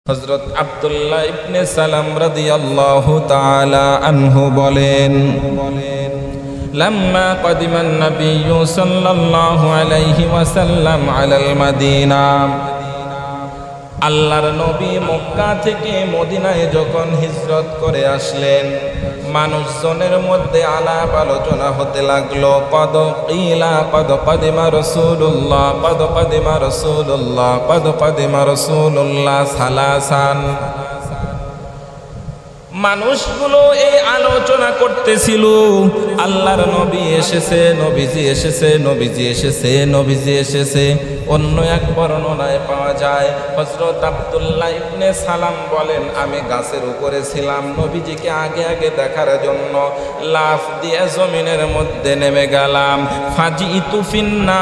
হযরত আব্দুল্লাহ ইবনে সালাম রাদিয়াল্লাহু তাআলা আনহু বলেন, লাম্মা কদিমান নবিয়্যু সাল্লাল্লাহু আলাইহি ওয়াসাল্লাম আলাল মাদিনা, আল্লাহর নবী মক্কা থেকে মদিনায় যখন হিজরত করে আসলেন, মানুষজনের মধ্যে আলাপ আলোচনা হতে লাগলো। কদ কিলা কদ কদিমা রাসূলুল্লাহ, কদ কদিমা রাসূলুল্লাহ, কদ কদিমা রাসূলুল্লাহ সালাসান। মানুষগুলো এই আলোচনা করতেছিল, আল্লাহর নবী এসেছে, নবীজি এসেছে, নবীজি এসেছে, নবীজি এসেছে। অন্য এক বর্ণনায় পাওয়া যায় হযরত আব্দুল্লাহ ইবনে সালাম বলেন, আমি গাছের উপরে ছিলাম, নবীজিকে আগে আগে দেখার জন্য লাফ দিয়ে জমিনের মধ্যে নেমে গেলাম। ফাজিতু ফিন্নাস,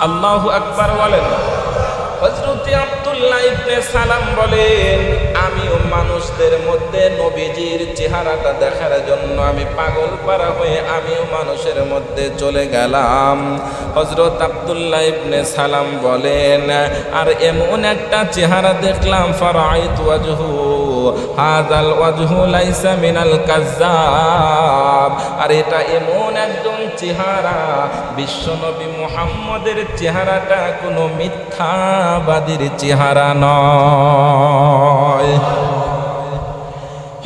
আল্লাহু আকবার বলেন। হযরত আব্দুল্লাহ ইবনে সালাম বলেন, আমিও মানুষদের মধ্যে নবীজির চেহারাটা দেখার জন্য আমি পাগল পারা হয়ে আমিও মানুষের মধ্যে চলে গেলাম। হযরত আব্দুল্লাহ ইবনে সালাম বলেন, আর এমন একটা চেহারা দেখলাম, ফারাইতু ওয়াজহু হাযাল ওয়াজহু লাইসা মিনাল কাযযাব, আর এটা এমন একজন চেহারা, বিশ্বনবী মুহাম্মদের চেহারাটা কোনো মিথ্যাবাদীর চেহারা নয়।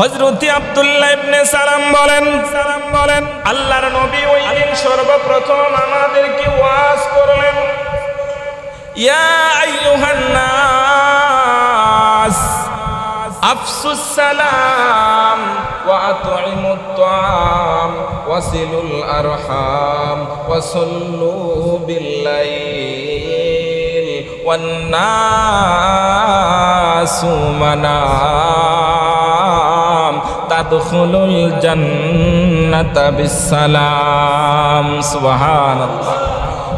হযরত আব্দুল্লাহ ইবনে সালাম বলেন, আল্লাহর নবী ওই দিন সর্বপ্রথম আমাদেরকে ওয়াজ করলেন, ইয়া আইয়ুহান নাস আফসুস সালাম ওয়া আতইমুত তাআম ওয়াসিলুল আরহাম ওয়াসাল্লু বিল্লাইল ওয়ান নাসু মানাম তাদখুলুল জান্নাতা বিসসালাম। সুবহানাল্লাহ।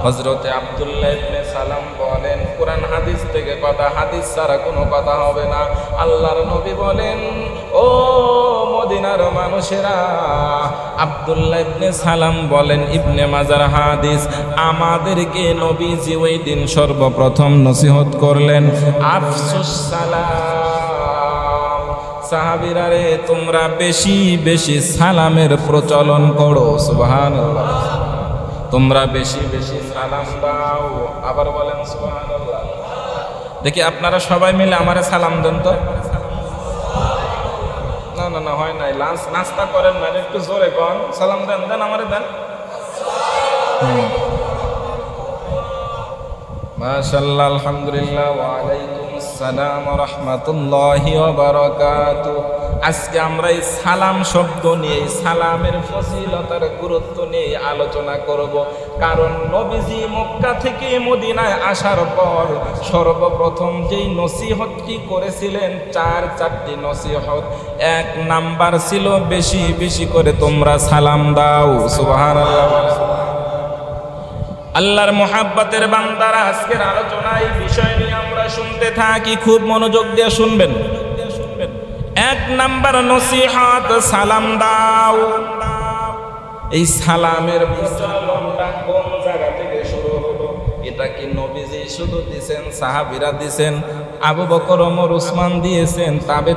হযরত আব্দুল্লাহ ইবনে সালাম বলেন, কোরআন হাদিস থেকে কথা, হাদিস ছাড়া কোনো কথা হবে না। আল্লাহর নবী বলেন, ও মদিনার মানুষেরা, আব্দুল্লাহ ইবনে সালাম বলেন, ইবনে মাজার হাদিস, আমাদেরকে নবীজি ওই দিন সর্বপ্রথম নসিহত করলেন, আফসুস সালাম। সাহাবীরা রে, তোমরা বেশি বেশি সালামের প্রচলন করো। সুবহানাল্লাহ। তোমরা বেশি বেশি সালাম দাও। আবার বলেন সুবহানাল্লাহ। দেখি আপনারা সবাই মিলে আমারে সালাম দেন তো। না না না, হয় নাই, নাস্তা করেন না, একটু জোরে কন, সালাম দেন, দেন আমারে দেন। মাশাআল্লাহ, আলহামদুলিল্লাহ, ওয়া আলাইকুম আসসালাম ওয়া রাহমাতুল্লাহি ওয়া বারাকাতুহু। আজকে আমরা এই সালাম শব্দ নিয়ে, সালামের ফজিলতার গুরুত্ব নিয়ে আলোচনা করব। কারণ নবীজি মক্কা থেকে মদিনায় আসার পর সর্বপ্রথম যেই নসিহতটি করেছিলেন, চারটি নসিহত। এক নাম্বার ছিল, বেশি বেশি করে তোমরা সালাম দাও। সুবহানাল্লাহ। আল্লাহর মুহাব্বতের বান্দারা, আজকের আলোচনায় এই বিষয় নিয়ে আমরা শুনতে থাকি, খুব মনোযোগ দিয়ে শুনবেন। এক নাম্বার নসিহত, সালাম দাও। এই সালামের প্রচলনটা কোন জায়গা থেকে শুরু হলো? এটা কি নবীজি শুধু দিয়েছেন, সাহাবীরা দিয়েছেন, আবু বকর, ওমর, উসমান দিয়েছেন,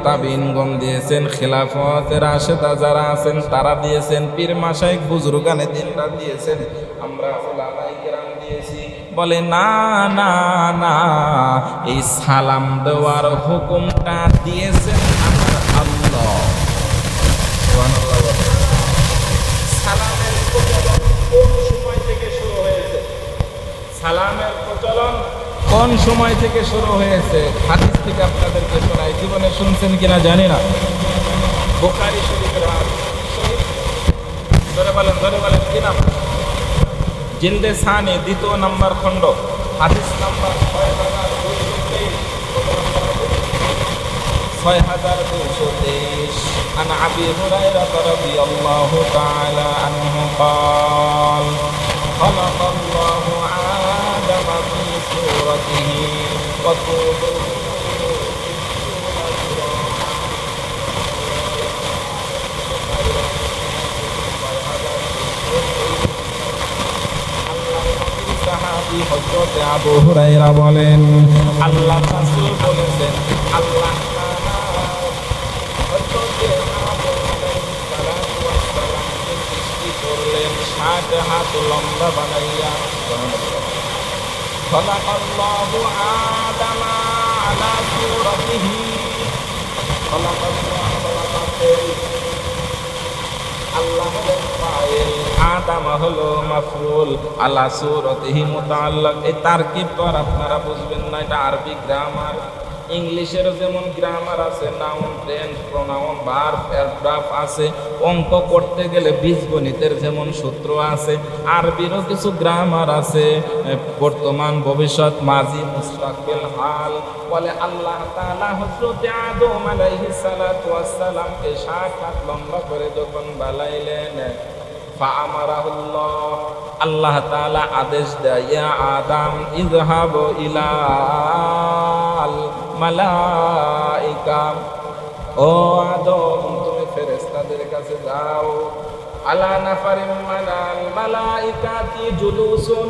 তাবিঈনগণ দিয়েছেন, খিলাফতের রাশেদা যারা আছেন তারা দিয়েছেন, পীর মাশায়েখ বুজুর্গানে দিনরা দিয়েছেন, আমরা উলামায়ে কেরাম দিয়েছি? বলে না না না, এই সালাম দেওয়ার হুকুমটা দিয়েছেন আমার আল্লাহ। সুবহানাল্লাহ। সালামের প্রচলন কোন সময় থেকে শুরু হয়েছে? সালামের প্রচলন কোন সময় থেকে শুরু হয়েছে? হাদিস থেকে আপনাদেরকে শোনাই, জীবনে শুনছেন কিনা জানি না। বুখারী শরীফের হাদিস, ধরে বলেন কি নাম? জিলদে সানি, দ্বিতীয় নাম্বার খণ্ড, হাদিস নাম্বার 6223। عن أبي هريرة رضي الله تعالى عنه قال خلق الله آدم في صورته وطوبه সাহাবী হযরত আবু হুরায়রা বলেন, আল্লাহ রাসূল বলেছেন আল্লাহ তাআলা হযরতে আদম আলাইহিস সালাতু ওয়াস সালামকে সৃষ্টি করলেন 60 হাত লম্বা বানাইয়া। খালাকাল্লাহু আদামা আলা সূরাতিহি আল্লাহ হলেন ফাইল, আদম হলো মাফউল, আলা সূরাতিহি মুতাআল্লাক। এই তারকিব তো আর আপনারা বুঝবেন না, এটা আরবি গ্রামার। ইংলিশের যেমন গ্রামার আছে, noun, tense, pronoun, verb, adverb আছে। অঙ্ক করতে গেলে বীজগণিতের যেমন সূত্র আছে, আরবিরও কিছু গ্রামার আছে। বর্তমান, ভবিষ্যৎ, মাজি, মুস্তাকবিল, হাল। বলে আল্লাহ তাআলা হযরতে আদম আলাইহিস সালাতু ওয়াস সালামকে 60 হাত লম্বা করে যখন বানাইলেন, ফাআমারাহুল্লাহ, আল্লাহ তাআলা আদেশ দেয়, ইয়া আদম ইযহাবু ইলাল মালাইকা, ও আদম তুমি ফেরেশতাদের কাছে যাও। আলা নাফারিম মানাল মালাইকাতি জুলুসুন,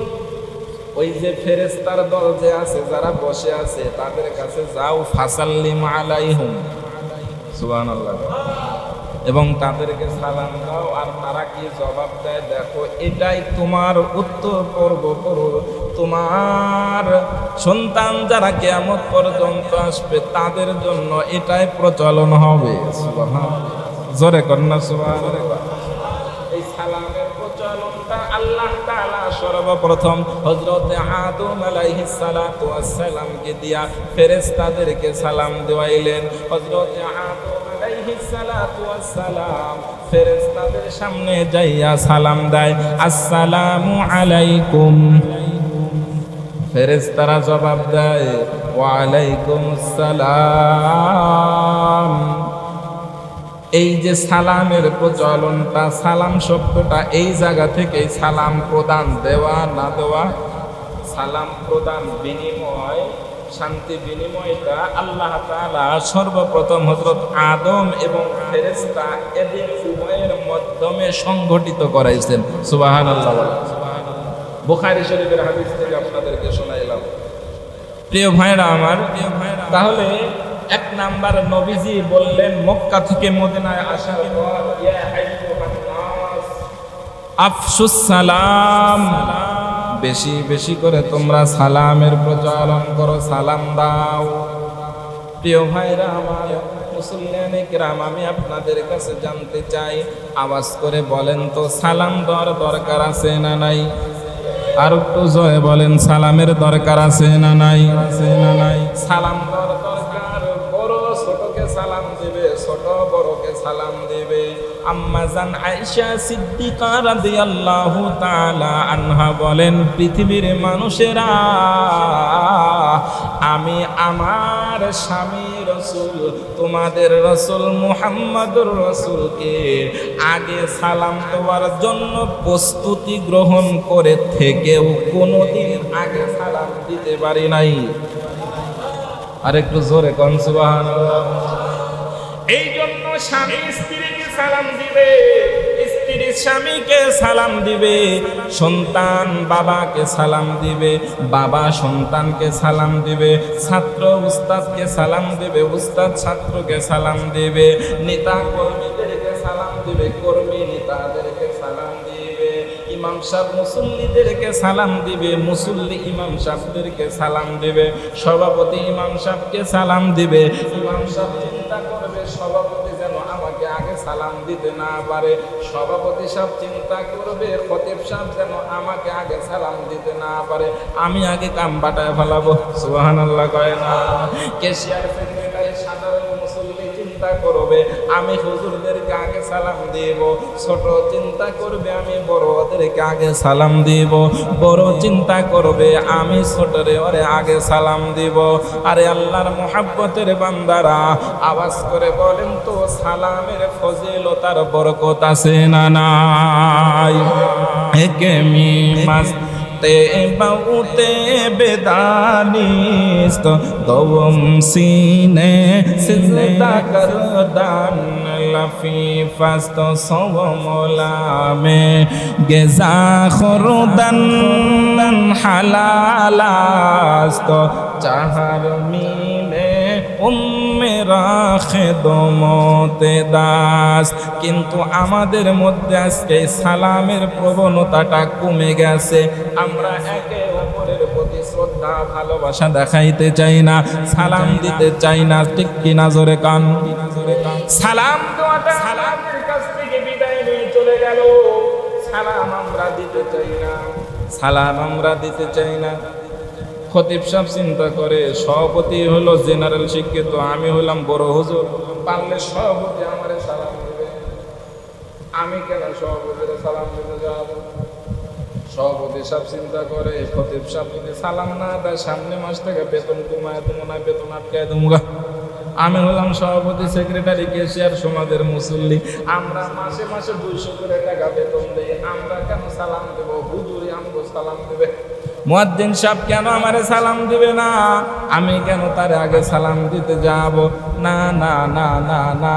ওই যে ফেরেশতার দল যে আছে, যারা বসে আছে, তাদের কাছে যাও। ফাসাল্লিম আলাইহুম, সুবহানাল্লাহ, এবং তাদেরকে সালাম দাও। আর তারা কি জবাব দেয় দেখো, এটাই তোমার উত্তর করো। তোমার সন্তান যারা কিয়ামত পর্যন্ত আসবে তাদের জন্য এটাই প্রচলন হবে। সুবহানাল্লাহ, জোরে কন্যা সুবহানাল্লাহ। এই সালামের প্রচলনটা আল্লাহ তাআলা সর্বপ্রথম হযরতে আদম আলাইহিস সালাতু ওয়াস সালামকে দিয়া ফেরেশতাদেরকে সালাম দেওয়াইলেন। হযরতে আদম আলাইহিস সালাতু ওয়াস সালাম ফেরেশতাদের সামনে যাইয়া সালাম দেয়, আসসালামু আলাইকুম। ফেরেশতারা জবাব দেয়, ওয়া আলাইকুমুস সালাম। এই যে সালামের প্রচলনটা, সালাম শব্দটা এই জায়গা থেকে সালাম প্রদান, দেওয়া না দেওয়া, সালাম প্রদান, বিনিময়, শান্তি বিনিময়টা আল্লাহ তাআলা সর্বপ্রথম হযরত আদম এবং ফেরেশতা এদের উভয়ের মাধ্যমে সংগঠিত করাইছেন। সুবহানাল্লাহ। বুখারী শরীফের হাদিস থেকে আপনাদেরকে শোনাইলাম। প্রিয় ভাইরা আমার, তাহলে এক নাম্বার নবীজি বললেন মক্কা থেকে মদিনায় আসার পর, ইয়া আইয়ুহান নাস আফশুস সালাম, বেশি বেশি করে তোমরা সালামের প্রচলন করো, সালাম দাও। প্রিয় ভাইরা আমার, মুসলিয়ানে কিরাম, আমি আপনাদের কাছে জানতে চাই, আওয়াজ করে বলেন তো সালাম দেওয়ার দরকার আছে না নাই? আর একটু জয় বলেন, সালামের দরকার আছে না নাই? আছে না নাই? সালাম দেওয়ার দরকার, বড় ছোটকে সালাম দিবে, ছোট বড়কে সালাম দিবে। আম্মা জান আয়েশা সিদ্দিকা রাদিয়াল্লাহু তাআলা আনহা বলেন, পৃথিবীর মানুষেরা, আমি আমার স্বামী রাসূল, তোমাদের রাসূল মুহাম্মদুর রাসূলকে আগে সালাম দেওয়ার জন্য প্রস্তুতি গ্রহণ করে থেকেও কোনোদিন আগে সালাম দিতে পারি নাই। আর একটু জোরে কোন সুবহানাল্লাহ। এই জন্য স্বামী স্ত্রীকে সালাম দিবে, স্ত্রী স্বামীকে সালাম দিবে, সন্তান বাবাকে সালাম দিবে, বাবা সন্তানকে সালাম দিবে, ছাত্র উস্তাদকে সালাম দিবে, উস্তাদ ছাত্রকে সালাম দিবে, নেতা কর্মীদেরকে সালাম দিবে, কর্মী নেতাদেরকে সালাম দিবে, ইমাম সাহেব মুসল্লিদেরকে সালাম দিবে, মুসল্লি ইমাম সাহেবদেরকে সালাম দিবে, সভাপতি ইমাম সাহেবকে সালাম দিবে। ইমাম সাহেব চিন্তা করবে সভাপতি যেন আমাকে আগে সালাম দিতে না পারে, সভাপতি সাহেব চিন্তা করবে খতিব সাহেব যেন আমাকে আগে সালাম দিতে না পারে, আমি আগে কাম বাটায় ফেলাবো। সুবহানাল্লাহ কয় না? ক্যাশিয়ার সেক্রেটারি সাধারণ মুসল্লি চিন্তা করবে আমি হুজুরদেরকে আগে সালাম দিব, ছোট চিন্তা করবে আমি বড়দেরকে আগে সালাম দিব, বড় চিন্তা করবে আমি ছোটরে ওরে আগে সালাম দিব। আরে আল্লাহর মুহাব্বতের বান্দারা, আওয়াজ করে বলেন তো সালামের ফজিলতার বরকত আছে না নাই? একে মিমাস बहुते बेदानिस्त दोम सीने सिजदा करदान लफीफस्त सवमला में गेजा खुरदन हलालास्त चाहर मिले उम्मेरा खेदमते दास किन्तु आमादेर मध्य आजके सालामेर प्रवणताटा कमे गेছে আমরা একে অপরের প্রতি শ্রদ্ধা ভালোবাসা দেখাইতে চাই না সালাম দিতে চাই না ঠিক কি না জোরে কান সালাম দেওয়াটা সালামের কাছ থেকে বিদায় নিয়ে চলে গেল সালাম আমরা দিতে চাই না সালাম আমরা দিতে চাই না খতিব সাহেব চিন্তা করে সভাপতি হলো জেনারেল শিক্ষিত আমি হলাম বড় হুজুর পারলে সভাপতি আমারে সালাম দিবে আমি কেন সভাপতির সালাম দিতে যাব সভাপতি সাহেব চিন্তা করে খতিব সাহেব যদি সালাম না দেয় সামনে মাস থেকে বেতন কমায় দেবো না বেতন আটকায় দেবো আমি হলাম সভাপতি সেক্রেটারি ক্যাশিয়ার সমাজের মুসল্লি আমরা মাসে মাসে 200 করে টাকা বেতন দেই আমরা কেন সালাম দেব হুজুরই আমগো সালাম দেবে মুয়াজ্জিন সাহেব কেন আমারে সালাম দিবে না আমি কেন তার আগে সালাম দিতে যাব না না না না না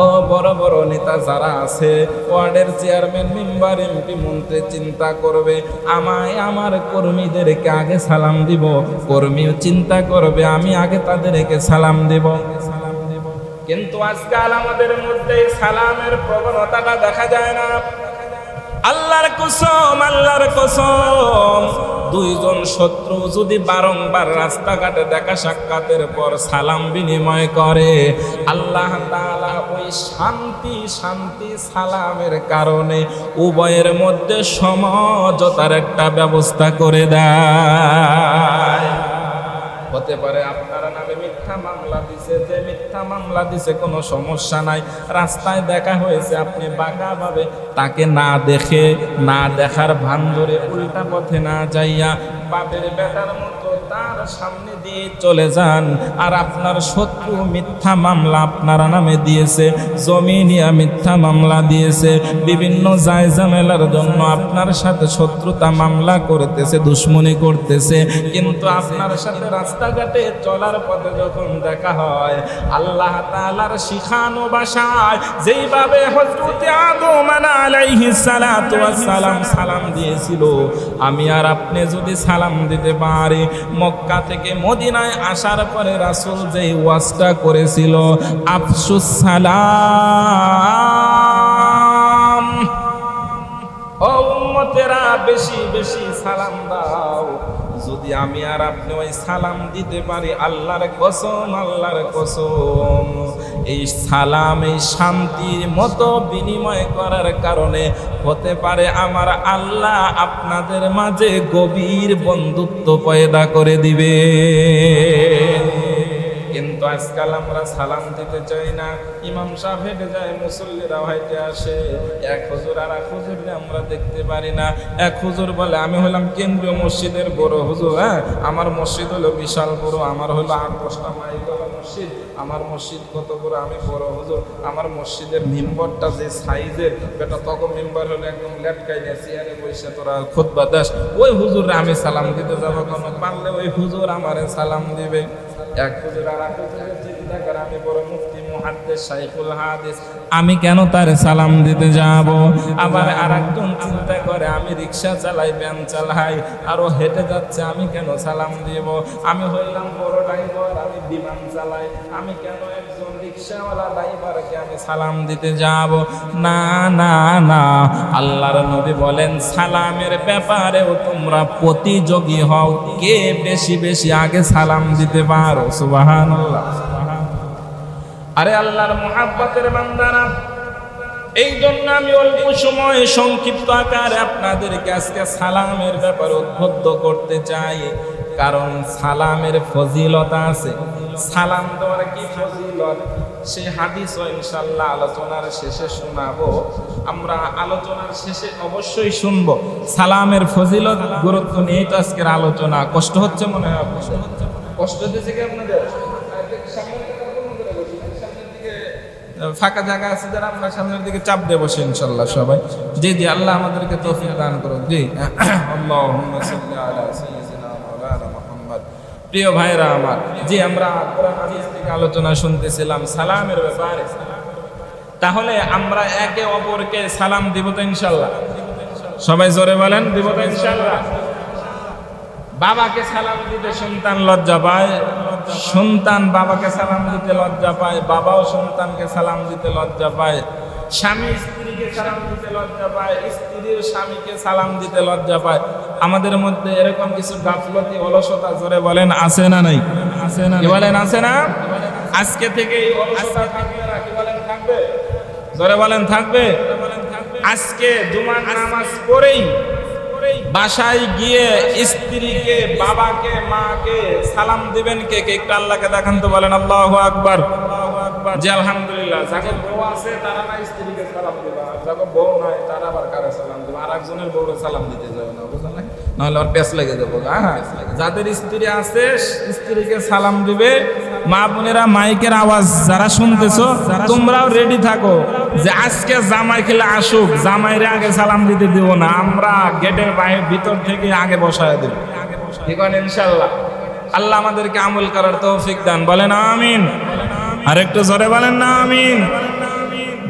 ও বড় বড় নেতা যারা আছে ওয়ার্ডের চেয়ারম্যান মেম্বার এমপি মন্ত্রী চিন্তা করবে আমায় আমার কর্মীদেরকে আগে সালাম দিব কর্মী চিন্তা করবে আমি আগে তাদেরকে সালাম দেব কিন্তু আজকাল আমাদের মধ্যে সালামের প্রবণতাটা দেখা যায় না আল্লাহর কসম দুইজন শত্রু যদি বারংবার রাস্তাঘাটে দেখা সাক্ষাতের পর সালাম বিনিময় করে আল্লাহ তাআলা ওই শান্তি সালামের কারণে উভয়ের মধ্যে সমঝোতার একটা ব্যবস্থা করে দেয় হতে পারে আপনার নামে মিথ্যা মামলা দিছে যে মিথ্যা মামলা দিছে কোনো সমস্যা নাই রাস্তায় দেখা হয়েছে আপনি বাঁকাভাবে তাকে না দেখে না দেখার ভান ধরে উল্টা পথে না যাইয়া বাপের বেটার মতো তার সামনে দিয়ে চলে যান আর আপনার শত্রু মিথ্যা মামলা আপনার নামে দিয়েছে জমি নিয়ে মিথ্যা মামলা দিয়েছে বিভিন্ন জায়জামেলার জন্য আপনার সাথে শত্রুতা মামলা করতেছে দুশ্মনী করতেছে কিন্তু আপনার সাথে রাস্তাঘাটে চলার পথে যখন দেখা হয় আল্লাহ তাআলার শিখানো ভাষায় যেইভাবে হযরত আদম আলাইহিস সালাতু ওয়াস সালাম সালাম দিয়েছিল আমি আর আপনি যদি সালাম দিতে পারি মক্কা থেকে মদিনায় আসার পরে রাসূল যেই ওয়াজটা করেছিল আফসুস সালাম ও উম্মতেরা বেশি বেশি সালাম দাও যদি আমি আর আপনি ওই সালাম দিতে পারি আল্লাহর কসম এই সালাম এই শান্তির মতো বিনিময় করার কারণে হতে পারে আমার আল্লাহ আপনাদের মাঝে গভীর বন্ধুত্ব পয়দা করে দিবে কিন্তু আজকাল আমরা সালাম দিতে চাই না ইমাম সাহেব হেঁটে যায় মুসল্লিরা হেঁটে আসে এক হুজুর আর এক হুজুরকে আমরা দেখতে পারি না এক হুজুর বলে আমি হলাম কেন্দ্রীয় মসজিদের বড় হুজুর হ্যাঁ আমার মসজিদ হলো বিশাল বড় আমার হলো 8-10টা মাইলওয়ালা মসজিদ আমার মসজিদ কত বড় আমি বড় হুজুর আমার মসজিদের মিম্বরটা যে সাইজের বেটা তখন মেম্বার হলো একদম লেটকাই নিয়ে চেয়ারে বসে তোরা খুতবা দাস ওই হুজুরে আমি সালাম দিতে যাবো কোনো পারলে ওই হুজুর আমারে সালাম দিবে এক হুজুর আর এক হুজুরের চিন্তা করে আমি বড় মুফতি মুহাদ্দিস শাইখুল হাদিস আমি কেন তার সালাম দিতে যাব আবার আরেকজন চিন্তা করে আমি রিকশা চালাই ভ্যান চালাই আর ও হেঁটে যাচ্ছে আমি কেন সালাম দিব আমি হইলাম বড় ড্রাইভার আমি বিমান চালাই আমি কেন একজন রিকশাওয়ালা ড্রাইভারকে আমি সালাম দিতে যাব না না না আল্লাহর নবী বলেন সালামের ব্যাপারেও তোমরা প্রতিযোগী হও কে বেশি বেশি আগে সালাম দিতে পারো সুবহানাল্লাহ আরে আল্লাহর মুহাব্বতের বান্দারা এই জন্য আমি অল্প সময় সংক্ষিপ্ত আকারে আপনাদেরকে আজকে সালামের ব্যাপারে উদ্বুদ্ধ করতে চাই কারণ সালামের ফজিলত আছে সালাম দেওয়ার কি ফজিলত সেই হাদিসও ইনশাআল্লাহ আলোচনার শেষে শোনাবো আমরা আলোচনার শেষে অবশ্যই শুনবো সালামের ফজিলত গুরুত্ব নিয়ে তো আজকের আলোচনা কষ্ট হচ্ছে মনে হয় কষ্ট হচ্ছে কি আপনাদের ফাঁকা জায়গা আছে যারা আমরা সামনের দিকে চাপ দিয়ে বসে ইনশাআল্লাহ সবাই। জি জি, আল্লাহ আমাদেরকে তৌফিক দান করুন। জি, আল্লাহুম্মা সাল্লি আলা সাইয়্যিদিনা মাওলানা মুহাম্মদ। প্রিয় ভাইরা আমার, জি আমরা কোরআন হাদিস থেকে আলোচনা শুনতেছিলাম সালামের ব্যাপারে। তাহলে আমরা একে অপরকে সালাম দিব তো ইনশাআল্লাহ? সবাই জোরে বলেন, দিব তো ইনশাআল্লাহ? বাবাকে সালাম দিতে সন্তান লজ্জা পায়, সন্তান বাবাকে সালাম দিতে লজ্জা পায়, বাবাও সন্তানকে সালাম দিতে লজ্জা পায়, স্বামী স্ত্রীকে সালাম দিতে লজ্জা পায়, স্ত্রীও স্বামীকে সালাম দিতে লজ্জা পায়। আমাদের মধ্যে এরকম কিছু গাফলতি অলসতা, জোরে বলেন, আছে না নাই? আছে না? কি বলেন, আছে না? আজকে থেকে এই অলসতা থাকবে না, কি বলেন, থাকবে? জোরে বলেন, থাকবে? আজকে জুমার নামাজ পড়েই বাসায় গিয়ে স্ত্রীকে, বাবাকে, মাকে সালাম দিবেন কে কে? একটু আল্লাহকে দেখান তো, বলেন আল্লাহু আকবার। জি আলহামদুলিল্লাহ। যাদের বউ আছে তারা না স্ত্রীকে সালাম দিবা, যাদের বউ নাই তারা আবার কারে সালাম দিবা? আর একজনের বউরে সালাম দিতে যাবে না, বুঝলেন? নাহলে আর পেছ লেগে যাবো। হ্যাঁ, যাদের স্ত্রী আছে স্ত্রীকে সালাম দিবে। মা বোনেরা, মাইকের আওয়াজ যারা শুনতেছো, তোমরাও রেডি থাকো যে আজকে জামাই খেলে আসুক, জামাইরে আগে সালাম দিতে দিব না, আমরা গেটের বাইরে ভিতর থেকে আগে বসায় দেব। ঠিক আছে ইনশাআল্লাহ? আল্লাহ আমাদেরকে আমল করার তৌফিক দান, বলেন আমিন। আর একটু জোরে বলেন না আমিন।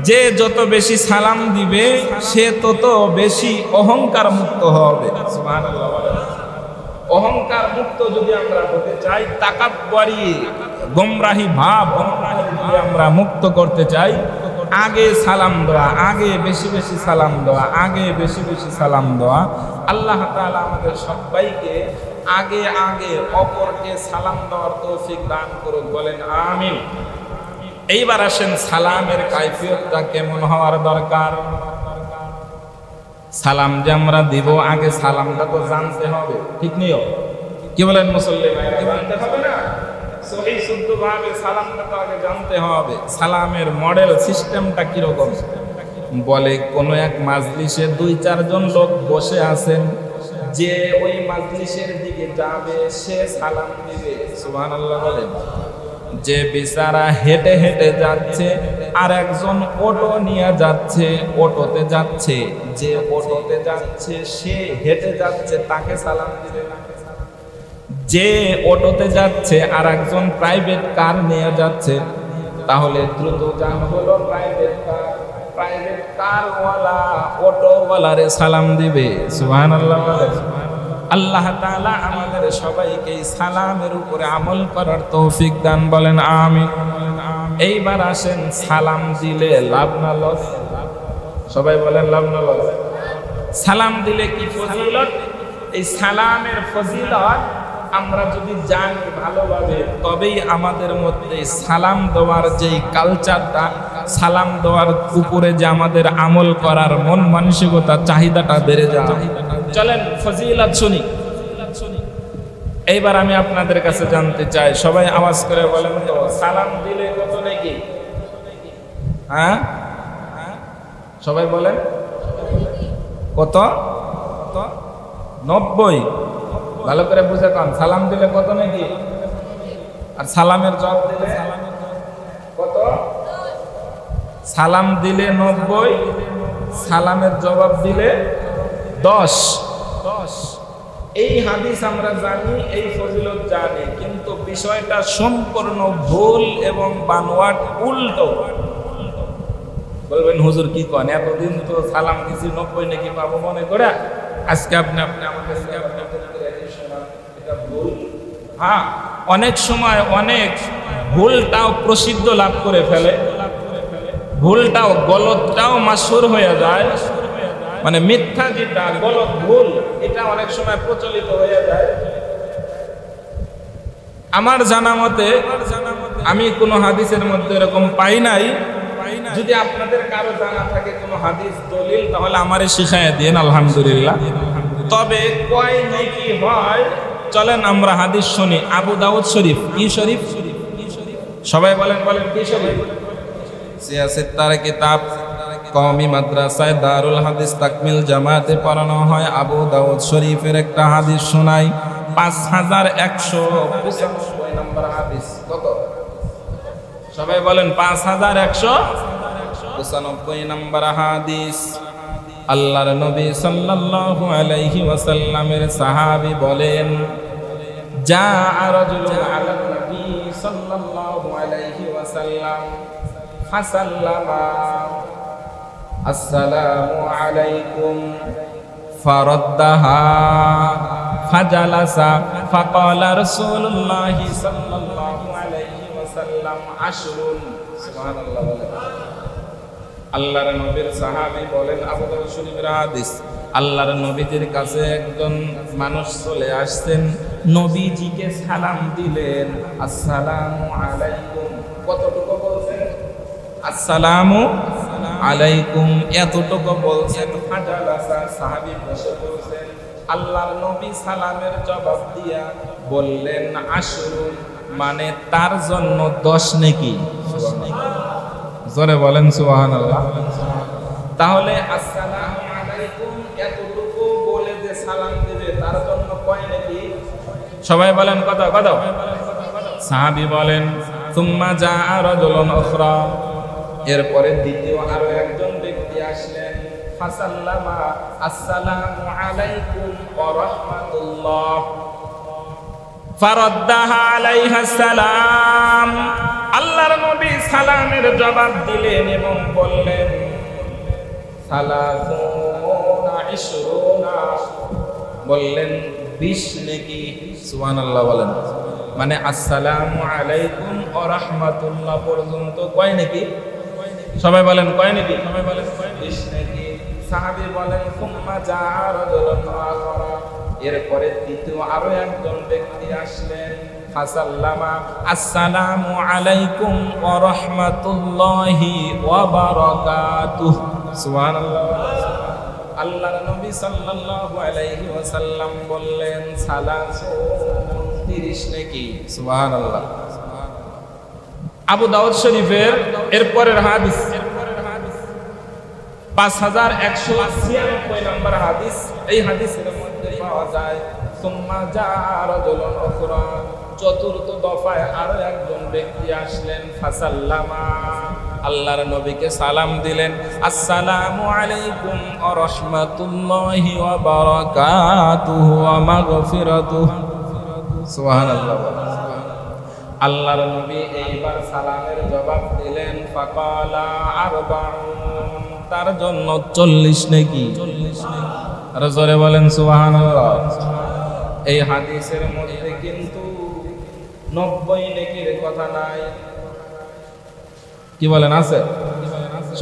যে যত বেশি সালাম দিবে সে তত বেশি অহংকার মুক্ত হবে। সুবহানাল্লাহ। অহংকার মুক্ত যদি আমরা হতে চাই, তাকাব্বুরি, গোমরাহি ভাব, যদি আমরা মুক্ত করতে চাই, আগে সালাম দেওয়া, আগে বেশি বেশি সালাম দেওয়া, আগে বেশি বেশি সালাম দেওয়া। আল্লাহ তাআলা আমাদের সবাইকে আগে আগে অপরকে সালাম দেওয়ার তৌফিক দান করুন, বলেন আমিন। এইবার আসেন সালামের কাইফিয়তটা কেমন হওয়ার দরকার। সালাম যে আমরা দিব, আগে সালামটা তো জানতে হবে, ঠিক নিও? কি বলেন মুসল্লি ভাইরা? জানতে হবে না? সহি শুদ্ধভাবে সালামটা তো আগে জানতে হবে। সালামের মডেল সিস্টেমটা কিরকম? বলে কোন এক মাজলিসে 2-4 জন লোক বসে আছেন, যে ওই মাজলিসের দিকে যাবে সে সালাম দিবে। সুবহানাল্লাহ বলেন। যে বেচারা হেঁটে হেঁটে যাচ্ছে, আর একজন অটো নিয়ে যাচ্ছে, অটোতে যাচ্ছে, যে অটোতে যাচ্ছে সে হেঁটে যাচ্ছে, তাকে সালাম দিবে না। যে অটোতে যাচ্ছে আর একজন প্রাইভেট কার নিয়ে যাচ্ছে, তাহলে দ্রুত যান হলো প্রাইভেট কার, প্রাইভেট কারওয়ালা অটোওয়ালারে সালাম দিবে। সুবহানাল্লাহ। আল্লাহ তাআলা আমাদের সবাইকে সালামের উপরে আমল করার তৌফিক দান, বলেন আমিন। এইবার আসেন, সালাম দিলে লাভ না লস? সবাই বলেন লাভ না লস? সালাম দিলে কি ফজিলত? এই সালামের ফজিলত আমরা যদি জানি ভালোভাবে, তবেই আমাদের মধ্যে সালাম দেওয়ার যেই কালচারটা, সালাম দেওয়ার উপরে যে আমাদের আমল করার মন মানসিকতা, চাহিদাটা বেড়ে যায়। চলেন ফজিলত শুনি। এইবার আমি আপনাদের কাছে জানতে চাই, সবাই আওয়াজ করে বলেন তো, সালাম দিলে কত নেকি? হ্যাঁ, সবাই বলেন কত? 90। ভালো করে বুঝে কন, সালাম দিলে কত নাকি? আর সালামের জবাব দিলে কত? সালাম দিলে 90, সালামের জবাব দিলে 10। এই হাদিস আমরা জানি, এই ফজিলত জানি, কিন্তু বিষয়টা সম্পূর্ণ ভুল এবং বানোয়াট, উল্টো। বলবেন হুজুর কি কন, এতদিন তো সালাম দিছি 90 নাকি পাবো মনে করে, আজকে আপনি আমাদের এটা ভুল। হ্যাঁ, অনেক সময় অনেক ভুলটাও প্রসিদ্ধ লাভ করে ফেলে, ভুলটাও গলতটাও মাশহুর হয়ে যায়, মানে মিথ্যা যেটা গলত ভুল, এটা অনেক সময় প্রচলিত হয়ে যায়। আমার জানা মতে আমি কোনো হাদিসের মধ্যে এরকম পাই নাই। যদি আপনাদের কারো জানা থাকে কোনো হাদিস দলিল, তাহলে আমারে শিখায় দিন, আলহামদুলিল্লাহ। তবে কয় নেকি হয়, চলেন আমরা হাদিস শুনি। আবু দাউদ শরীফ, কি শরীফ? সবাই বলেন কি শরীফ? সিয়াসত তার কিতাব, কওমি মাদ্রাসায় দারুল হাদিস তাকমিল জামাতে পড়ানো হয়। আবু দাউদ শরীফের একটা হাদিস শোনাই, 5195 নম্বর হাদিস। কত? সবাই বলেন 5195 নম্বর হাদিস। আল্লাহর নবী সাল্লাল্লাহু আলাইহি ওয়াসাল্লামের সাহাবী বলেন, যা রাজুলুন আলা নবী সাল্লাল্লাহু আলাইহি ওয়াসাল্লাম ফাসাল্লামা আসসালামু আলাইকুম ফারাদ্দাহা ফাজালাসা ফাকালা রাসূলুল্লাহ সাল্লাল্লাহু আলাইহি ওয়াসাল্লাম আশরুন। সুবহানাল্লাহ। আল্লাহর নবীর সাহাবী বলেন, আবু দাউদ শরীফের হাদিস, আল্লাহর নবীজির কাছে একজন মানুষ চলে আসছেন, নবীজিকে সালাম দিলেন, আসসালামু আলাইকুম। কতটুকু বলছেন? আসসালামু আলাইকুম, এতটুকু বলছেন। ফাজালাসা, সাহাবী বসে বলছেন। আল্লাহর নবী সালামের জবাব দিয়া বললেন আশরুন, মানে তার জন্য 10 নেকি। জোরে বলেন সুবহানাল্লাহ। তাহলে আসসালামু আলাইকুম এতটুকু বলে যে সালাম দিবে তার জন্য কয় নেকি? সবাই বলেন কত কত? সাহাবী বলেন সুম্মা জাআ রাজুলুন উখরা, এরপরে দ্বিতীয় আরো একজন ব্যক্তি আসলেন, ফাসাল্লামা আসসালামু আলাইকুম ওয়া রাহমাতুল্লাহ ফারাদ্দাহা আলাইহা সালাম। আল্লাহর নবী সালামের জবাব দিলেন এবং বললেন সালাতুনা ইশরুনা, বললেন 20 নেকি। সুবহানাল্লাহ বলেন। মানে আসসালামু আলাইকুম ওয়া রাহমাতুল্লাহ পর্যন্ত কয় নেকি? সবাই বলেন কয় নেকি? সবাই বলেন 20 নেকি। সাহাবী বলেন সুম্মা জাআ রাজুলুন আখরা, এরপরে তৃতীয় আরো একজন ব্যক্তি আসলেন, ফাসাল্লামা আসসালামু আলাইকুম ওয়া রাহমাতুল্লাহি ওয়া বারাকাতুহু। সুবহানাল্লাহ। আল্লাহর নবী সাল্লাল্লাহু আলাইহি ওয়াসাল্লাম বললেন সালাসু 30 নেকি। সুবহানাল্লাহ। আবু দাউদ শরীফের এরপরের হাদিস 5196 নম্বর হাদিস। এই হাদিসের মধ্যে পাওয়া যায় সুম্মা জাআ রাজুলুন উখরা, চতুর্থ দফায় আরো একজন ব্যক্তি আসলেন, ফাসাল্লামা, আল্লাহর নবীকে সালাম দিলেন, আসসালামু আলাইকুম ওয়া রাহমাতুল্লাহি ওয়া বারাকাতুহু ওয়া মাগফিরাতুহু। সুবহানাল্লাহ। আল্লাহর নবী এইবার সালামের জবাব দিলেন, ফাকালা আরবাউন, তার জন্য 40 নেকি। আর জোরে বলেন সুবহানাল্লাহ। এই হাদিসের মধ্যে কিন্তু 90 নেকির কথা নাই। কি বলেন আছে?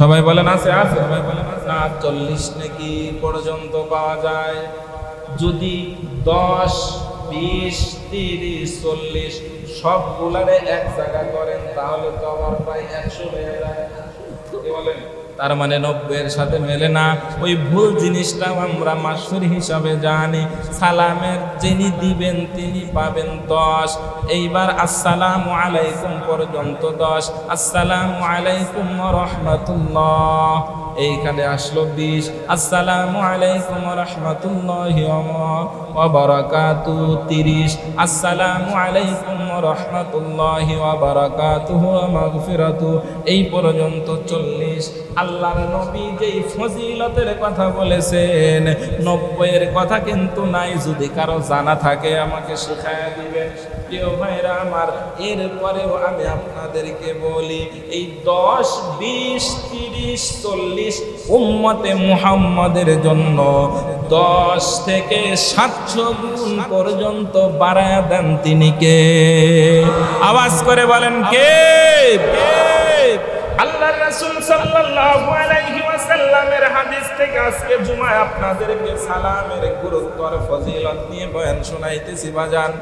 সবাই বলেন আছে আছে না, 40 নেকি পর্যন্ত পাওয়া যায়। যদি 10, 20, 30, 40 সবগুলারে এক জায়গা করেন তাহলে তো আমার প্রায় 100 হয়ে যায়। কি বলেন? তার মানে 90 এর সাথে মেলে না। ওই ভুল জিনিসটাও আমরা মাসুর হিসাবে জানি। সালামের যিনি দিবেন তিনি পাবেন 10। এইবার আসসালামু আলাইকুম পর্যন্ত 10, আসসালামু আলাইকুম ওয়া রাহমাতুল্লাহ এইখানে আসলো 20, আসসালামু আলাইকুম ওয়া রাহমাতুল্লাহি ওয়া বারাকাতুহু 30, আসসালামু আলাইকুম ওয়া রাহমাতুল্লাহি ওয়া বারাকাতুহু ওয়া মাগফিরাতুহু এই পর্যন্ত 40। আল্লাহর নবী যেই ফজিলতের কথা বলেছেন 90 এর কথা কিন্তু নাই। যদি কারো জানা থাকে আমাকে শিখায়া দিবেন। প্রিয় ভাইরা আমার, এরপরেও আমি আপনাদেরকে বলি এই 10, 20, 30, 40 উম্মতে মুহাম্মাদের জন্য 10 থেকে 700 গুণ পর্যন্ত বাড়ায়া দেন তিনি কে? আওয়াজ করে বলেন কে? আল্লাহর রাসূল সাল্লাল্লাহু আলাইহি ওয়াসাল্লামের হাদিস থেকে আজকে জুমায় আপনাদেরকে সালামের গুরুত্ব আর ফজিলত নিয়ে বয়ান শোনাইতেছি বাজান।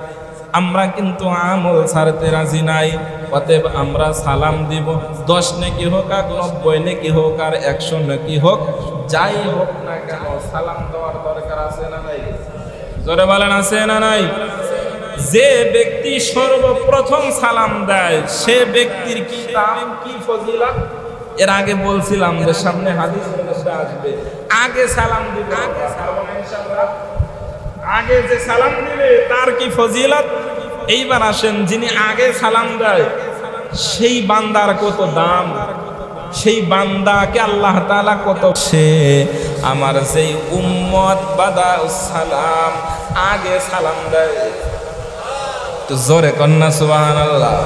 আমরা কিন্তু আমল ছাড়তে রাজি নাই। অতএব আমরা সালাম দিব, 10 নেকি হোক আর 90 নেকি হোক আর 100 নেকি হোক, যাই হোক না কেন সালাম দেওয়ার দরকার আছে না নাই? জোরে বলেন আছে না নাই? যে ব্যক্তি সর্বপ্রথম সালাম দেয় সে ব্যক্তির কি দাম, কি ফজিলত এর আগে বলছিলাম যে সামনে হাদিস আসবে। আগে সালাম দিবে, আগে যে সালাম দিবে তার কি ফজিলত। এইবার আসেন, যিনি আগে সালাম দেয় সেই বান্দার কত দাম, সেই বান্দাকে আল্লাহ তাআলা কত, সে আমার যেই উম্মত বাদা সালাম আগে সালাম দেয়। তো জোরে কন্যা সুবহানাল্লাহ।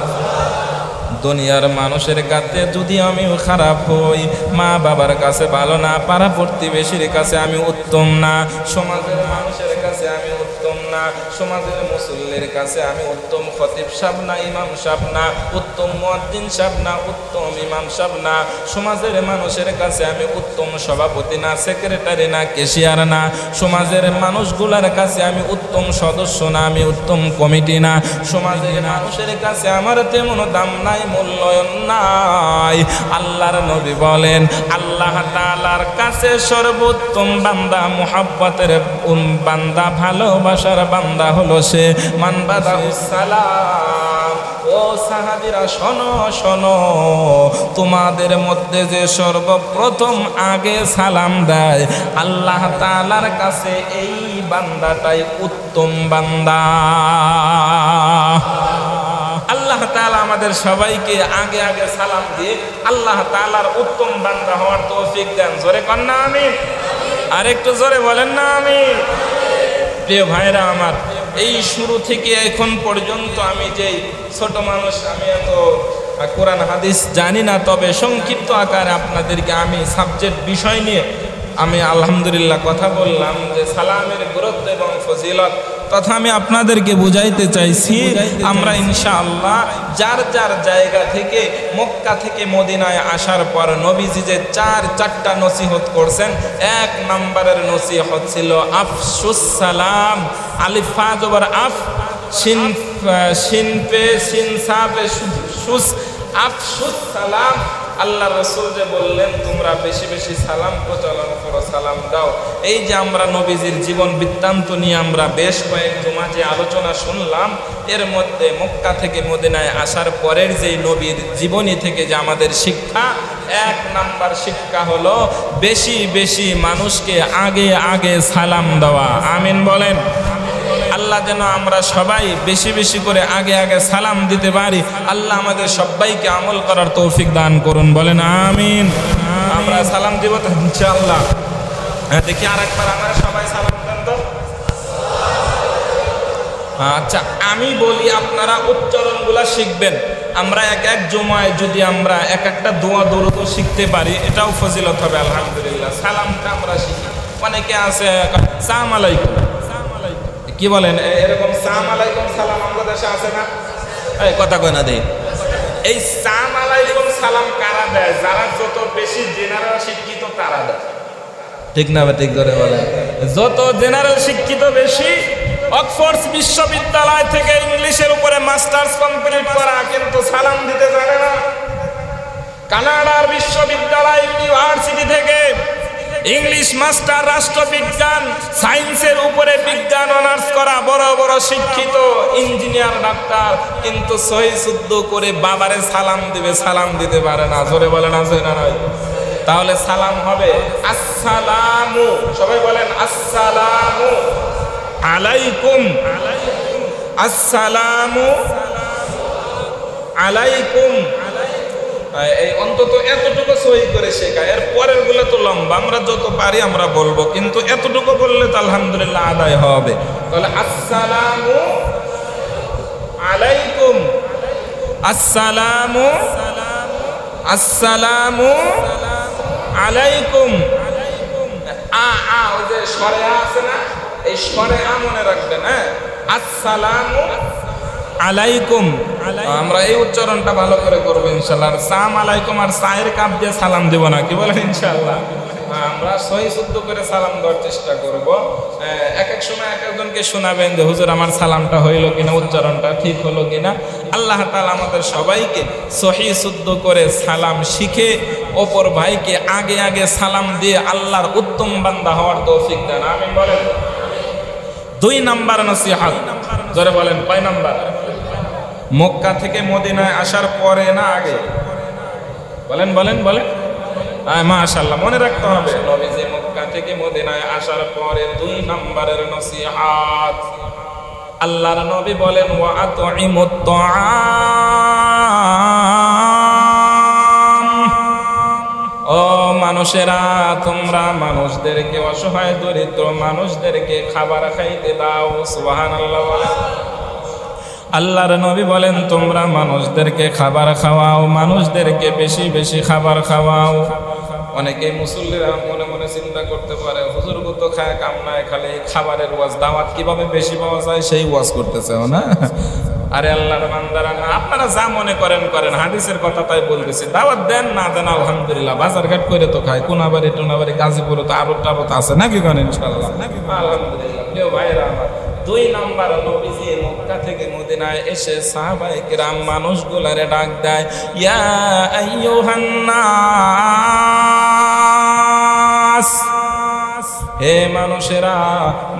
দুনিয়ার মানুষের কাছে যদি আমিও খারাপ হই, মা বাবার কাছে ভালো না, পাড়া প্রতিবেশীর কাছে আমি উত্তম না, সমাজের মানুষের কাছে আমি উত্তম না, সমাজের মুসল্লির কাছে আমি উত্তম খতিব সাহেব না, ইমাম সাহেব না, উত্তম মুয়াজ্জিন সাহেব না, উত্তম ইমাম সাহেব না, সমাজের মানুষের কাছে আমি উত্তম সভাপতি না, সেক্রেটারি না, ক্যাশিয়ার না, সমাজের মানুষগুলোর কাছে আমি উত্তম সদস্য না, আমি উত্তম কমিটি না, সমাজের মানুষের কাছে আমার তেমন দাম নাই, মূল্যায়ন নাই। আল্লাহর নবী বলেন আল্লাহ তাআলার কাছে সর্বোত্তম বান্দা, মুহাব্বতের বান্দা, ভালোবাসার বান্দা হলো সে মান বাদাহুস সালাম। ও সাহাবীরা শোনো শোনো, তোমাদের মধ্যে যে সর্বপ্রথম আগে সালাম দেয় আল্লাহ তাআলার কাছে এই বান্দাটাই উত্তম বান্দা। আল্লাহ তাআলা আমাদের সবাইকে আগে আগে সালাম দিয়ে আল্লাহ তাআলার উত্তম বান্দা হওয়ার তৌফিক দেন। জোরে কন্যা আমিন। আর একটু জোরে বলেন না আমিন। প্রিয় ভাইরা আমার, এই শুরু থেকে এখন পর্যন্ত আমি যেই ছোট মানুষ, আমি এত কোরআন হাদিস জানি না, তবে সংক্ষিপ্ত আকারে আপনাদেরকে আমি সাবজেক্ট বিষয় নিয়ে আমি আলহামদুলিল্লাহ কথা বললাম যে সালামের গুরুত্ব এবং ফজিলত, তথা আমি আপনাদেরকে বুঝাইতে চাইছি আমরা ইনশাআল্লাহ যার যার জায়গা থেকে মক্কা থেকে মদিনায় আসার পর নবীজি যে চারটা নসিহত করছেন, এক নম্বরের নসিহত ছিল আফসুস সালাম, আলিফ ফা জবর আফ, শিন পে শিন সা পে সুস, আফসুস সালাম। আল্লাহ রসুল যে বললেন তোমরা বেশি বেশি সালাম প্রচলন করো, সালাম দাও। এই যে আমরা নবীজির জীবন বৃত্তান্ত নিয়ে আমরা বেশ কয়েক জুমা যে আলোচনা শুনলাম, এর মধ্যে মক্কা থেকে মদিনায় আসার পরের যেই নবীর জীবনী থেকে যে আমাদের শিক্ষা, এক নাম্বার শিক্ষা হলো বেশি বেশি মানুষকে আগে আগে সালাম দেওয়া। আমিন বলেন। আল্লাহ যেন আমরা সবাই বেশি বেশি করে আগে আগে সালাম দিতে পারি। আল্লাহ আমাদের সবাইকে আমল করার তৌফিক দান করুন, বলেন আমিন। আমরা সালাম দিব তো ইনশাআল্লাহ। দেখি আরেকবার আমরা সবাই সালাম দেন তো। আচ্ছা, আমি বলি আপনারা উচ্চারণগুলা শিখবেন। আমরা এক এক জুমায় যদি আমরা এক একটা দোয়া দরুদ শিখতে পারি, এটাও ফজিলত হবে আলহামদুলিল্লাহ। সালামটা আমরা শিখি। অনেকে আছে সালাম আলাইকুম, কি বলেন এরকম সালাম আলাইকুম সালাম আমাদের দেশে আছে না? এই কথা কয় না দেই। এই সালাম আলাইকুম সালাম কারা দেয়? যারা যত বেশি জেনারেল শিক্ষিত তারা দেয়, ঠিক না? ঠিক করে বলেন। যত জেনারেল শিক্ষিত বেশি, অক্সফোর্ড বিশ্ববিদ্যালয় থেকে ইংলিশের উপরে মাস্টার্স কমপ্লিট করা কিন্তু সালাম দিতে জানে না। কানাডার বিশ্ববিদ্যালয় ইউনিভার্সিটি থেকে ইংলিশ মাস্টার, রাষ্ট্রবিজ্ঞান, সায়েন্সের উপরে বিজ্ঞান অনার্স করা বড় বড় শিক্ষিত ইঞ্জিনিয়ার, ডাক্তার, কিন্তু সহি শুদ্ধ করে বাবারে সালাম দিবে, সালাম দিতে পারে না। জোরে বলেন আছে না নাই? তাহলে সালাম হবে আসসালামু, সবাই বলেন আসসালামু আলাইকুম, আসসালামু আলাইকুম। এই অন্তত এতটুকু সহি করে শেখা। এর পরের গুলো তো লম্বা, আমরা যত পারি আমরা বলবো, কিন্তু এতটুকু বললে তো আলহামদুলিল্লাহ আদায় হবে। তাহলে আসসালামু আলাইকুম, আসসালামু আসসালামু আলাইকুম। ওই যে স্বরে আছে না, এই স্বরে মনে রাখবেন। হ্যাঁ, আসসালামু আলাইকুম। আমরা এই উচ্চারণটা ভালো করে করবো ইনশাল্লাহ। সালাম আলাইকুম আর সায়ের কাপ দিয়ে সালাম দেব না, কি বলেন ইনশাল্লাহ। আমরা সহি শুদ্ধ করে সালাম দেওয়ার চেষ্টা করব। এক এক সময় এক একজনকে শোনাবেন যে হুজুর আমার সালামটা হইলো কিনা, উচ্চারণটা ঠিক হলো কিনা। আল্লাহ তাআলা আমাদের সবাইকে সহি শুদ্ধ করে সালাম শিখে অপর ভাইকে আগে আগে সালাম দিয়ে আল্লাহর উত্তম বান্দা হওয়ার তৌফিক দেন। আমিন বলেন। 2 নাম্বার নসিহত, জোরে বলেন কয় নাম্বার? মক্কা থেকে মদিনায় আসার পরে না আগে? বলেন বলেন বলেন। মাশাআল্লাহ, মনে রাখতে হবে নবীজি মক্কা থেকে মদিনায় আসার পরে 2 নাম্বারের নসিহত। আল্লাহর নবী বলেন ওয়া আতইমুত তাআম মানুষেরা তোমরা মানুষদেরকে, অসহায় দরিদ্র মানুষদেরকে খাবার খাইতে দাও। সুবহানাল্লাহ বলেন। আল্লাহর নবী বলেন তোমরা মানুষদেরকে খাবার খাওয়াও, মানুষদেরকে বেশি বেশি খাবার খাওয়াও। অনেকে মুসল্লিরা মনে মনে চিন্তা করতে পারে, হুজুর তো খায় কাম নাই, খালি খাবারের ওয়াজ, দাওয়াত কিভাবে বেশি পাওয়া যায় সেই ওয়াজ করতেছে না। আরে আল্লাহর বান্দারা, না আপনারা যা মনে করেন করেন, হাদিসের কথা তাই বলতেছি। দাওয়াত দেন না দেন আলহামদুলিল্লাহ, বাজার ঘাট করে তো খায়, কোনাবাড়ি টোনাবাড়ি গাজীপুরে তো আরব টারত আছে নাকি করেন ইনশাআল্লাহ, আলহামদুলিল্লাহ। প্রিয় ভাইরা আমার, 2 নাম্বার নবীজি মক্কা থেকে মদিনায় এসে সাহাবায়ে কিরাম মানুষগুলারে ডাক দেয়, ইয়া আইয়ুহান নাস, হে মানুষেরা,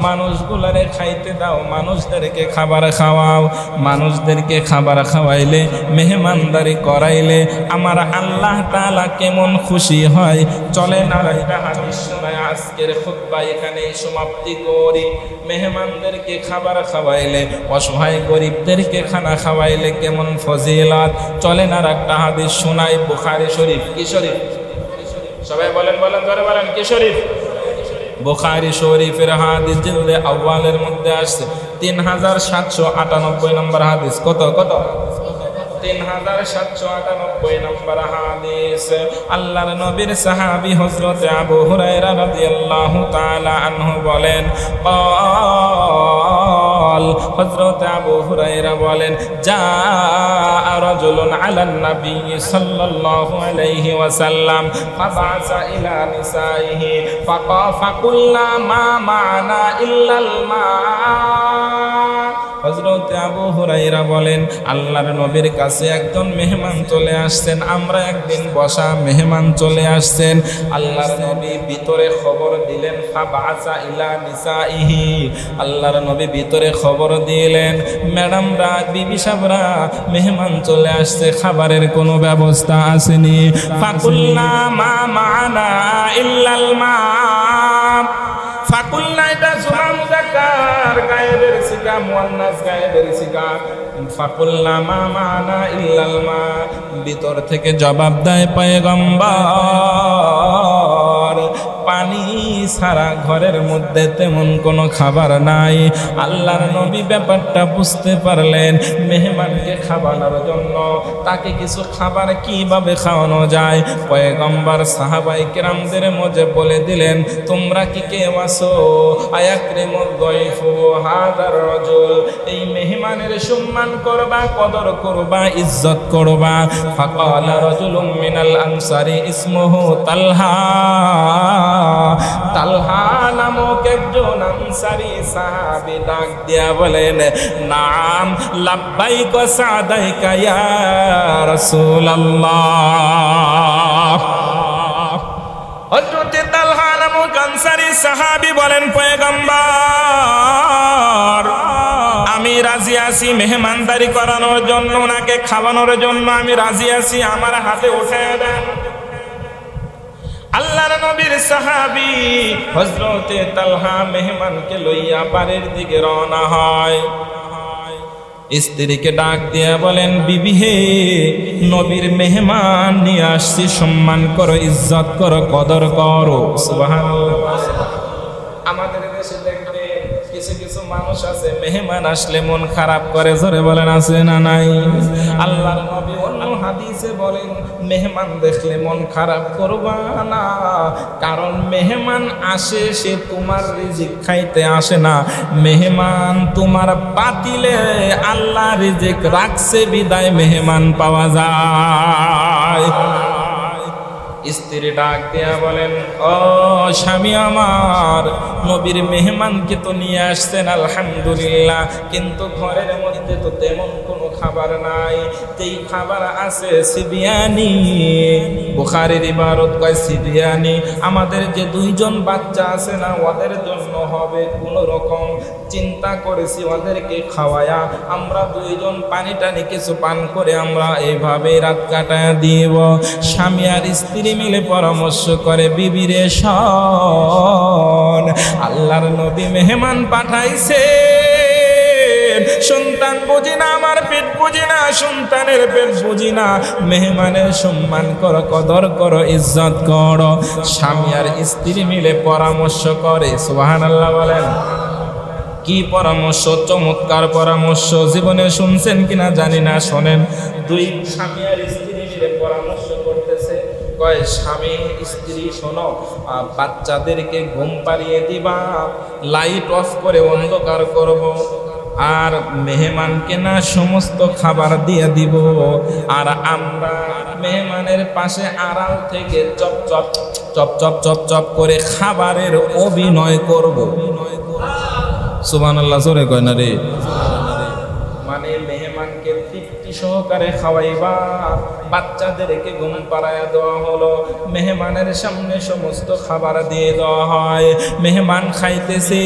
মানুষগুলারে খাইতে দাও, মানুষদেরকে খাবার খাওয়াও। মানুষদেরকে খাবার খাওয়াইলে, মেহমানদারি করাইলে আমার আল্লাহ তাআলা কেমন খুশি হয়। চলেন আর একটা হাদিস শোনায় আজকের খুতবা এখানে সমাপ্তি করি। মেহমানদেরকে খাবার খাওয়াইলে, অসহায় গরিবদেরকে খানা খাওয়াইলে কেমন ফজিলত। চলেন আর একটা হাদিস শোনাই, বুখারী শরীফ। কি শরীফ? সবাই বলেন বলেন ধরে বলেন, কি শরীফ? বুখারী শরীফের হাদিস জিলদে আউয়ালের মধ্যে আসছে 3798 নম্বর হাদিস। কত কত? 3798 নম্বর হাদিস। আল্লাহর নবীর সাহাবী হযরত আবু হুরায়রা রাদিয়াল্লাহু তাআলা আনহু বলেন, হযরত আবু হুরায়রা বলেন, জা রাজুলুন আলান নবী সাল্লাল্লাহু আলাইহি ওয়াসাল্লাম ফাবাসা ইলা নিসাইহি ফাকুলনা মা মা'না ইল্লাল মা। হযরত আবু হুরায়রা বলেন, আল্লাহর নবীর কাছে একজন মেহমান চলে আসছেন। আমরা একদিন বসা, মেহমান চলে আসছেন। আল্লাহর নবী ভিতরে খবর দিলেন, ফাবাসা ইলা নিসাইহি, আল্লাহর নবী ভিতরে খবর দিলেন, ম্যাডামরা, বিবি সাহেবরা, মেহমান চলে আসছে, খাবারের কোনো ব্যবস্থা আসেনি। ফাকুলনা মা মা'না ইল্লাল মা। ফাকুলনা এটা জুমা মুযাক্কার, গায়েবের সিগা, মুয়ান্নাস গায়েবের সিগা। ফাকুলনা মা মা'না ইল্লাল মা, ভিতর থেকে জবাব দেয় পয়গম্বর, পানি ছাড়া ঘরের মধ্যে তেমন কোনো খাবার নাই। আল্লাহর নবী ব্যাপারটা বুঝতে পারলেন, মেহমানকে খাওয়ানোর জন্য তাকে কিছু খাবার কিভাবে খাওয়ানো যায়। পয়গম্বর সাহাবায়ে কেরামদের মধ্যে বলে দিলেন, তোমরা কি কেউ আছো? আয়াকরিমুদ যায়ফু হাদার রাজুল, এই মেহমানের সম্মান করবা, কদর করবা, ইজ্জত করবা। ফাকালা রাজুলুম মিনাল আনসারি ইসমুহু তালহা, তালহা নামক একজন আনসারী সাহাবী ডাক দিয়া বলেন, নাম লাব্বাইকা সাদাইকা ইয়া রাসূলুল্লাহ। হযরত তালহা নামক আনসারী সাহাবী বলেন, পয়গম্বর, আমি রাজি আছি মেহমানদারি করানোর জন্য, ওনাকে খাওয়ানোর জন্য আমি রাজি আছি, আমার হাতে উঠায় দেন। আল্লাহর নবীর সাহাবী হযরত তালহা মেহমানকে লইয়া বাড়ির দিকে রওনা হয়। স্ত্রীকে ডাক দিয়া বলেন, বিবি হে, নবীর মেহমান নিয়ে আসছি, সম্মান করো, ইজ্জত করো, কদর করো। সুবহানাল্লাহ। আমাদের দেশে দেখবে কিছু কিছু মানুষ আছে, মেহমান আসলে মন খারাপ করে, জোরে বলেন আছে না নাই? আল্লাহর নবী অন্য হাদিসে বলেন, মেহমান দেখলে মন খারাপ করবা না, কারণ মেহমান আসে সে তোমার রিজিক খাইতে আসে না, মেহমান তোমার পাতিলে আল্লাহ রিজিক রাখছে বিদায় মেহমান পাওয়া যায়। স্ত্রী ডাক দিয়া বলেন, ও স্বামী আমার, নবীর মেহমানকে তো নিয়ে আসছেন আলহামদুলিল্লাহ, কিন্তু ঘরের মধ্যে তো তেমন কোনো খাবার নাই। যেই খাবার আছে সিবিয়ানি, বুখারীর ইবারত কয় সিবিয়ানি, আমাদের যে 2 জন বাচ্চা আছে না, ওদের জন্য হবে। কোন রকম চিন্তা করেছি ওদেরকে খাওয়ায়া আমরা 2 জন পানি টানি কিছু পান করে আমরা এইভাবে রাত কাটায় দিব। স্বামী আর স্ত্রী মিলে পরামর্শ করে, বিবিরে শোন, আল্লাহর নবী মেহমান পাঠাইছে, সন্তান বুঝি না, আমার পেট বুঝি না, সন্তানের পেট বুঝি না। মেহমানের সম্মান করো, কদর করো, ইজ্জত করো। স্বামী আর স্ত্রী মিলে পরামর্শ করে, সুবহানাল্লাহ বলেন। কি পরামর্শ, চমৎকার পরামর্শ, জীবনে শুনছেন কিনা জানি না, শোনেন। দুই স্বামী আর স্ত্রী মিলে পরামর্শ করতেছে, কয় স্বামী স্ত্রী শোনো, বাচ্চাদেরকে ঘুম পাড়িয়ে দিবা, লাইট অফ করে অন্ধকার করব, আর মেহমানকে না সমস্ত খাবার দিয়ে দিব, আর আমরা মেহমানের পাশে আড়াল থেকে chop chop chop chop chop chop করে খাবারের অভিনয় করব। সুবহানাল্লাহ, জোরে কয় না রে। মানে মেহমানকে তৃপ্তি সহকারে খাওয়াইবা, বাচ্চাদেরকে ঘুম পাড়ায় দেওয়া হলো, মেহমানের সামনে সমস্ত খাবার দিয়ে দেওয়া হয়, মেহমান খাইতেছে,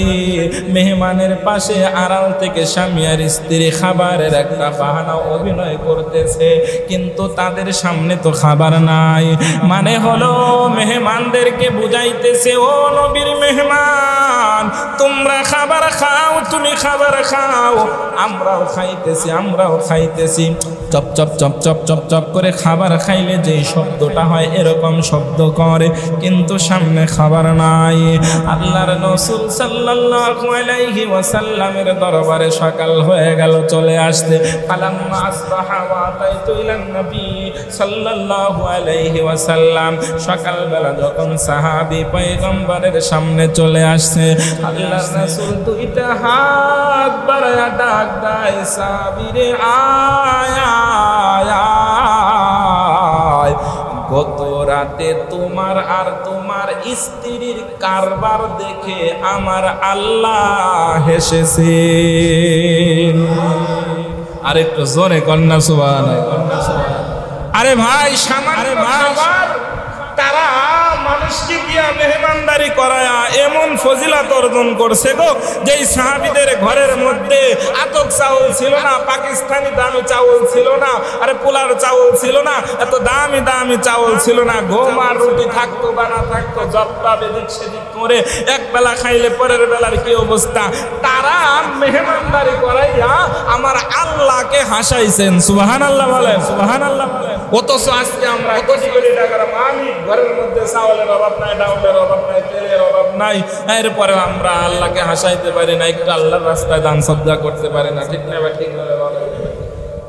মেহমানের পাশে আড়াল থেকে স্বামী আর স্ত্রী খাবারের একটা বাহানা অভিনয় করতেছে, কিন্তু তাদের সামনে তো খাবার নাই। মানে হলো মেহমানদেরকে বুঝাইতেছে, ও নবীর মেহমান, তোমরা খাবার খাও, তুমি খাবার খাও, আমরাও খাইতেছি, আমরাও খাইতেছি। Chop chop chop chop chop chop করে খাবার খাইলে যে শব্দটা হয় এরকম শব্দ করে, কিন্তু সামনে খাবার নাই। আল্লাহর রাসূল সাল্লাল্লাহু আলাইহি ওয়াসাল্লামের দরবারে সকাল হয়ে গেল, চলে আসতে। ফালাম্মা আসবাহা ওয়া আতাইতু ইলান নবী সাল্লাল্লাহু আলাইহি ওয়াসাল্লাম, সকালবেলা যখন সাহাবী পয়গম্বরের সামনে চলে আসছে, আল্লাহর রাসূল দুইটা হাত বাড়ায়া ডাক দেয়, সাহাবীরে আয় আয় আয়, গত রাতে তোমার আর তোমার স্ত্রীর কারবার দেখে আমার আল্লাহ হেসেছে। আরেকটু জোরে কন্যা সুবহানাল্লাহ। আরে ভাই, সামান্য খাবার তারা মানুষকে দিয়া মেহমানদারি করায়া এমন ফজিলত অর্জন করছে গো, যেই সাহাবীদের ঘরের মধ্যে আতক চাউল ছিল না, পাকিস্তানি দামি চাউল ছিল না, আরে পোলার চাউল ছিল না, এত দামি দামি চাউল ছিল না, গম আর রুটি থাকতো বা না থাকতো, জব্বা বেদিক সেদিক করে এক বেলা খাইলে পরের বেলার কি অবস্থা। তারা মেহমানদারি করাইয়া আমার আল্লাহকে হাসাইছেন। সুবহানাল্লাহ বলেন, সুবহানাল্লাহ বলেন। অথচ আজকে আমরা কোটি কোটি টাকার মালিক, ঘরের মধ্যে চাউলের অভাব নাই, ডাউলের অভাব নাই, তেলের অভাব নাই, এরপরে আমরা আল্লাহকে হাসাইতে পারি না, একটু আল্লাহর রাস্তায় দান সদকা করতে পারি না। ঠিক না? ঠিক বলে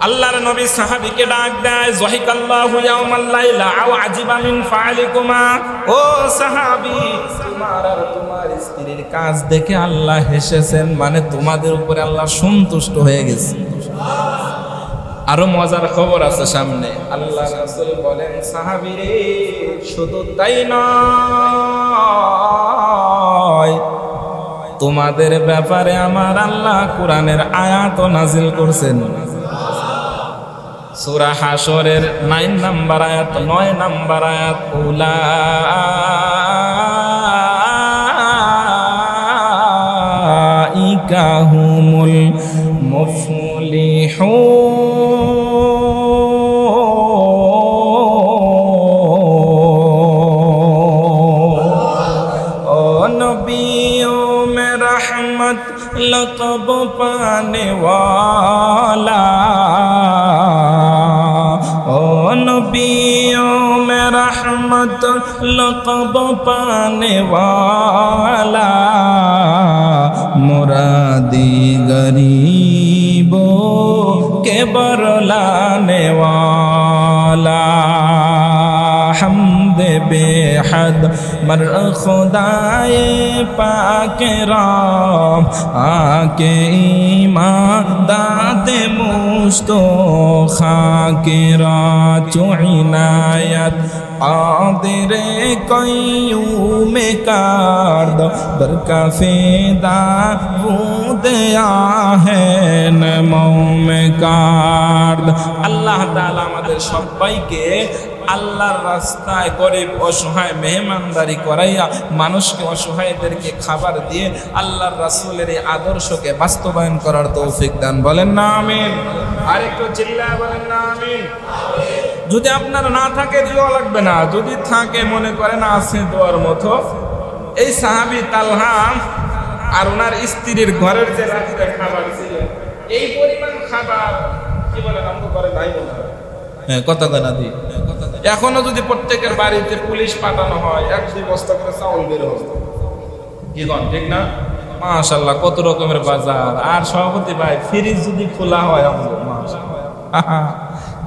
আল্লাহর নবী সাহাবীকে ডাক দেয়, যহিকাল্লাহু ইয়াউমাল লাইলা আও আজিবা মিন ফাআলিকুমা, ও সাহাবী, তোমার আর তোমার স্ত্রীর কাজ দেখে আল্লাহ হেসেছেন, মানে তোমাদের উপরে আল্লাহ সন্তুষ্ট হয়ে গেছে। আরো মজার খবর আছে সামনে। আল্লাহ রাসূল বলেন, সাহাবীরে শুধু তাই নয়, তোমাদের ব্যাপারে আমার আল্লাহ কোরআনের আয়াত নাজিল করছেন। সূরা হাশরের 9 নাম্বার আয়াত, 9 নাম্বার আয়াত, উলাইকা হুমুল মুফলিহুন। ও নবী, ও মে রহমত লকব পানে ওয়ালা, ও নবী, ও মে রহমত লকব পানে ওয়ালা, মুরাদি গरीबो के बरलाने वाला, हमद बेहद मर खुदाए पाक राम, आके ईमान दाते मुस्तो खाके राचो इनायत, आदिरे कयूम कार्द बरका फेदा बुदया है नमौम कार्द। আল্লাহ তাআলা আমাদের সবাইকে আল্লাহর রাস্তায় গরিব অসহায় মেহমানদারি করাইয়া মানুষকে, অসহায়দেরকে খাবার দিয়ে আল্লাহর রাসূলের এই আদর্শকে বাস্তবায়ন করার তৌফিক দান। বলেন না আমিন। আরেকটু চিল্লায় বলেন না আমিন। যদি আপনার না থাকে দোয়া লাগবে না, যদি থাকে মনে করেন আছে দোয়ার মতো, এই সাহাবী তালহা আর ওনার স্ত্রীর ঘরের যে রাত্রে খাবার ছিল, এই পরিমাণ খাবার কি বলেন আমগো করে নাই মনে হয়। হ্যাঁ, কথা না দি এখনো যদি প্রত্যেকের বাড়িতে পুলিশ পাঠানো হয় 1-2 বস্তা করে চাউল বের হবে, কি কন ঠিক না? মাশাআল্লাহ, কত রকমের বাজার। আর সভাপতি ভাই ফ্রিজ যদি খোলা হয় আমাদের, মাশাআল্লাহ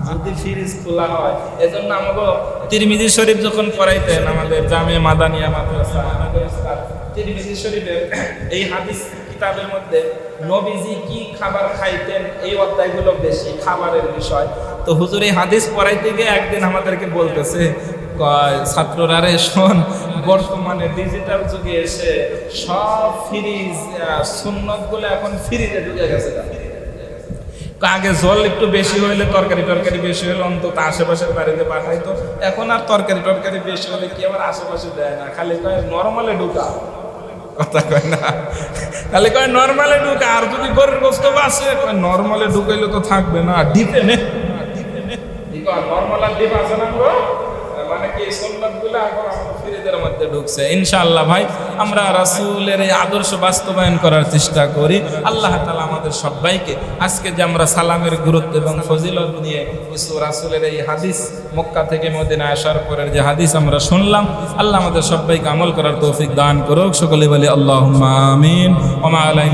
যদি ফ্রিজ খোলা হয়, এজন্য আমাকে তিরমিজি শরীফ যখন পড়াইতেন আমাদের জামে মাদানিয়া মাদ্রাসা, তিরমিজি শরীফের এই হাদিস কিতাবের মধ্যে নবীজি কি খাবার খাইতেন এই অধ্যায়গুলো বেশি খাবারের বিষয়। তো হুজুর এই হাদিস পড়াইতে গিয়ে একদিন আমাদেরকে বলতেছে, ছাত্ররা রে শোন, বর্তমানে ডিজিটাল যুগে এসে সব ফ্রিজ সুন্নতগুলো এখন ফ্রিজে ঢুকে গেছে। আগে জল একটু বেশি হইলে তরকারি বেশি হলে অন্তত আশেপাশের বাড়িতে পাঠাইতো, এখন আর তরকারি বেশি হলে কি আবার আশেপাশে দেয় না, খালি কয় নরমালে ঢুকা, কথা কয় না, খালি কয় নরমালে ঢুকা। আর যদি গরুর গোস্ত আছে নরমালে ঢুকাইলে তো থাকবে না, ডিপে নে নরমাল আর ডিপ আছে না গো, মানে কি সুন্নাতগুলো এখন আমাদের ফ্রিজের মধ্যে ঢুকছে। ইনশাআল্লাহ ভাই আমরা রাসূলের এই আদর্শ বাস্তবায়ন করার চেষ্টা করি। আল্লাহ তাআলা আমাদের সবাইকে আজকে যে আমরা সালামের গুরুত্ব এবং ফজিলত নিয়ে কিছু রাসূলের এই হাদিস মক্কা থেকে মদিনা আসার পরের যে হাদিস আমরা শুনলাম, আল্লাহ আমাদের সবাইকে আমল করার তৌফিক দান করুক। সকলে বলি আল্লাহুম্মা আমিন। ওয়া মা আলাইনা